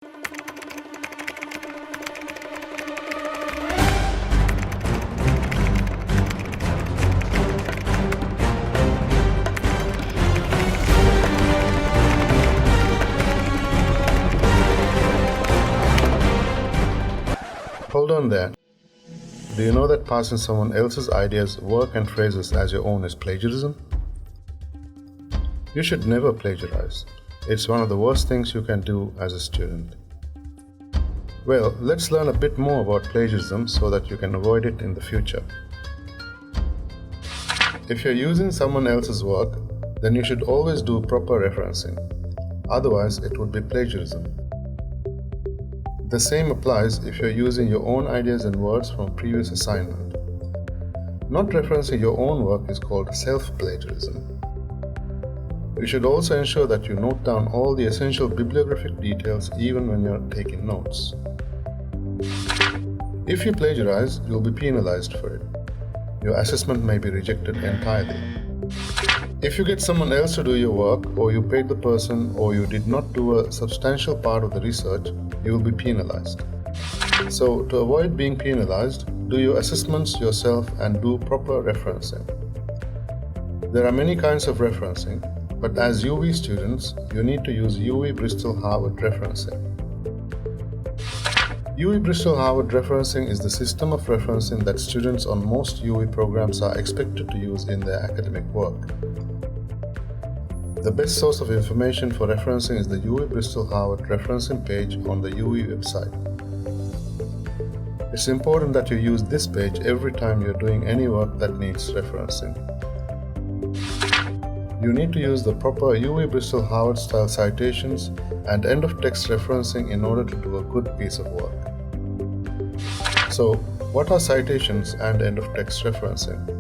Hold on there. Do you know that passing someone else's ideas, work and phrases as your own is plagiarism? You should never plagiarize. It's one of the worst things you can do as a student. Well, let's learn a bit more about plagiarism so that you can avoid it in the future. If you're using someone else's work, then you should always do proper referencing. Otherwise, it would be plagiarism. The same applies if you're using your own ideas and words from previous assignment. Not referencing your own work is called self-plagiarism. You should also ensure that you note down all the essential bibliographic details even when you're taking notes. If you plagiarize, you'll be penalized for it. Your assessment may be rejected entirely. If you get someone else to do your work, or you paid the person, or you did not do a substantial part of the research, you will be penalized. So, to avoid being penalized, do your assessments yourself and do proper referencing. There are many kinds of referencing, but as UV students, you need to use UV Bristol Harvard referencing. UV Bristol Harvard referencing is the system of referencing that students on most UV programs are expected to use in their academic work. The best source of information for referencing is the UV Bristol Harvard referencing page on the UV website. It's important that you use this page every time you're doing any work that needs referencing. You need to use the proper UV Bristol Harvard style citations and end of text referencing in order to do a good piece of work. So, what are citations and end of text referencing?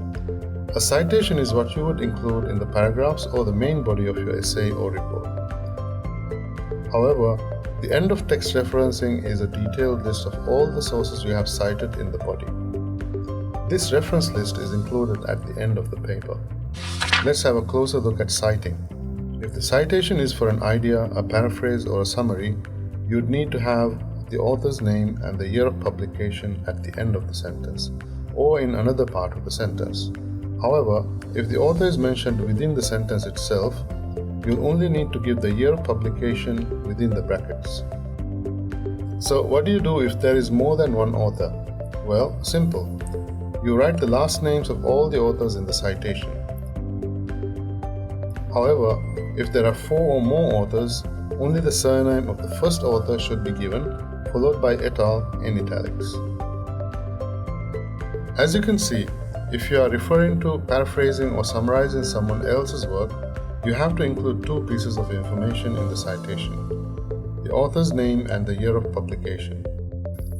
A citation is what you would include in the paragraphs or the main body of your essay or report. However, the end of text referencing is a detailed list of all the sources you have cited in the body. This reference list is included at the end of the paper. Let's have a closer look at citing. If the citation is for an idea, a paraphrase, or a summary, you'd need to have the author's name and the year of publication at the end of the sentence, or in another part of the sentence. However, if the author is mentioned within the sentence itself, you'll only need to give the year of publication within the brackets. So what do you do if there is more than one author? Well, simple. You write the last names of all the authors in the citation. However, if there are 4 or more authors, only the surname of the first author should be given, followed by et al. In italics. As you can see, if you are referring to, paraphrasing, or summarizing someone else's work, you have to include 2 pieces of information in the citation: the author's name and the year of publication.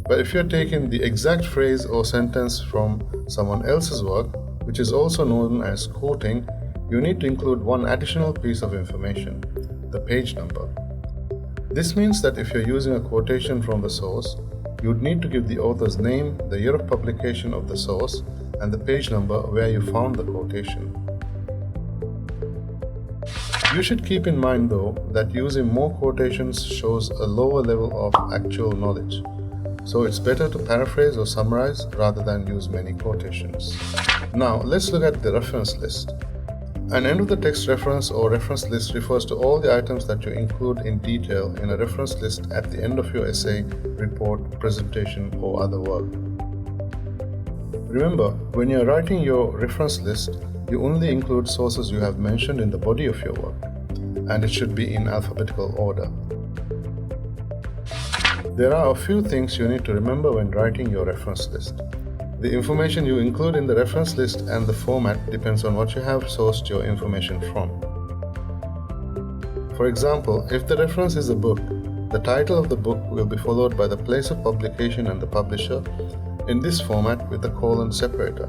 But if you're taking the exact phrase or sentence from someone else's work, which is also known as quoting, you need to include one additional piece of information: the page number. This means that if you're using a quotation from the source, you'd need to give the author's name, the year of publication of the source, and the page number where you found the quotation. You should keep in mind though that using more quotations shows a lower level of actual knowledge, so it's better to paraphrase or summarize rather than use many quotations. Now let's look at the reference list. An end of the text reference or reference list refers to all the items that you include in detail in a reference list at the end of your essay, report, presentation, or other work. Remember, when you're writing your reference list, you only include sources you have mentioned in the body of your work, and it should be in alphabetical order. There are a few things you need to remember when writing your reference list. The information you include in the reference list and the format depends on what you have sourced your information from. For example, if the reference is a book, the title of the book will be followed by the place of publication and the publisher in this format with a colon separator.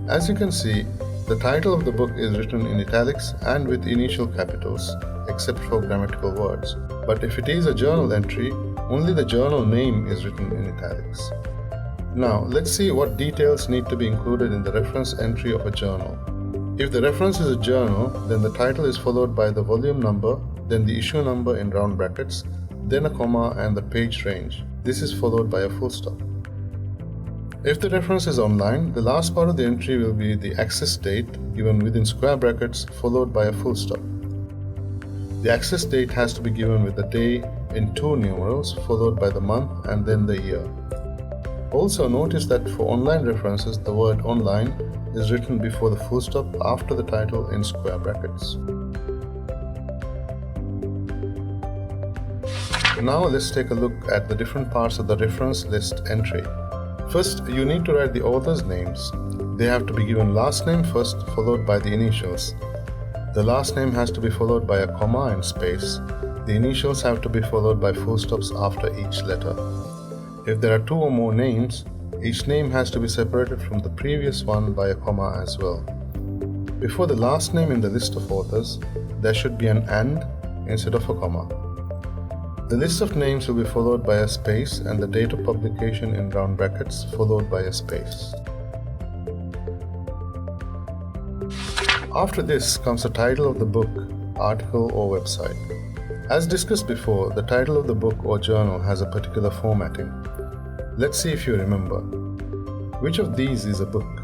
As you can see, the title of the book is written in italics and with initial capitals, except for grammatical words. But if it is a journal entry, only the journal name is written in italics. Now, let's see what details need to be included in the reference entry of a journal. If the reference is a journal, then the title is followed by the volume number, then the issue number in round brackets, then a comma and the page range. This is followed by a full stop. If the reference is online, the last part of the entry will be the access date given within square brackets followed by a full stop. The access date has to be given with the day in 2 numerals followed by the month and then the year. Also notice that for online references, the word online is written before the full stop after the title in square brackets. Now let's take a look at the different parts of the reference list entry. First, you need to write the author's names. They have to be given last name first, followed by the initials. The last name has to be followed by a comma and space. The initials have to be followed by full stops after each letter. If there are 2 or more names, each name has to be separated from the previous one by a comma as well. Before the last name in the list of authors, there should be an and instead of a comma. The list of names will be followed by a space and the date of publication in round brackets followed by a space. After this comes the title of the book, article or website. As discussed before, the title of the book or journal has a particular formatting. Let's see if you remember. Which of these is a book?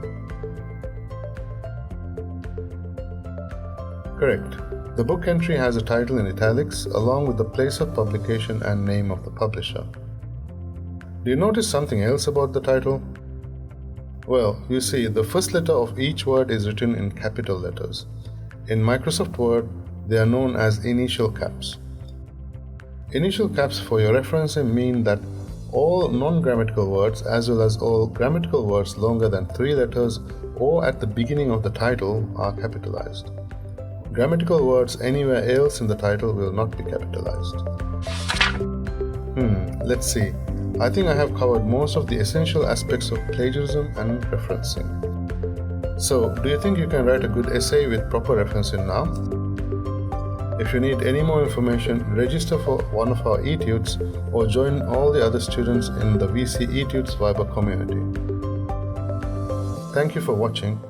Correct. The book entry has a title in italics along with the place of publication and name of the publisher. Do you notice something else about the title? Well, you see, the first letter of each word is written in capital letters. In Microsoft Word, they are known as initial caps. Initial caps for your referencing mean that all non-grammatical words as well as all grammatical words longer than 3 letters or at the beginning of the title are capitalized. Grammatical words anywhere else in the title will not be capitalized. Let's see. I think I have covered most of the essential aspects of plagiarism and referencing. So, do you think you can write a good essay with proper referencing now? If you need any more information, register for one of our etudes or join all the other students in the VC Etudes Viber community. Thank you for watching.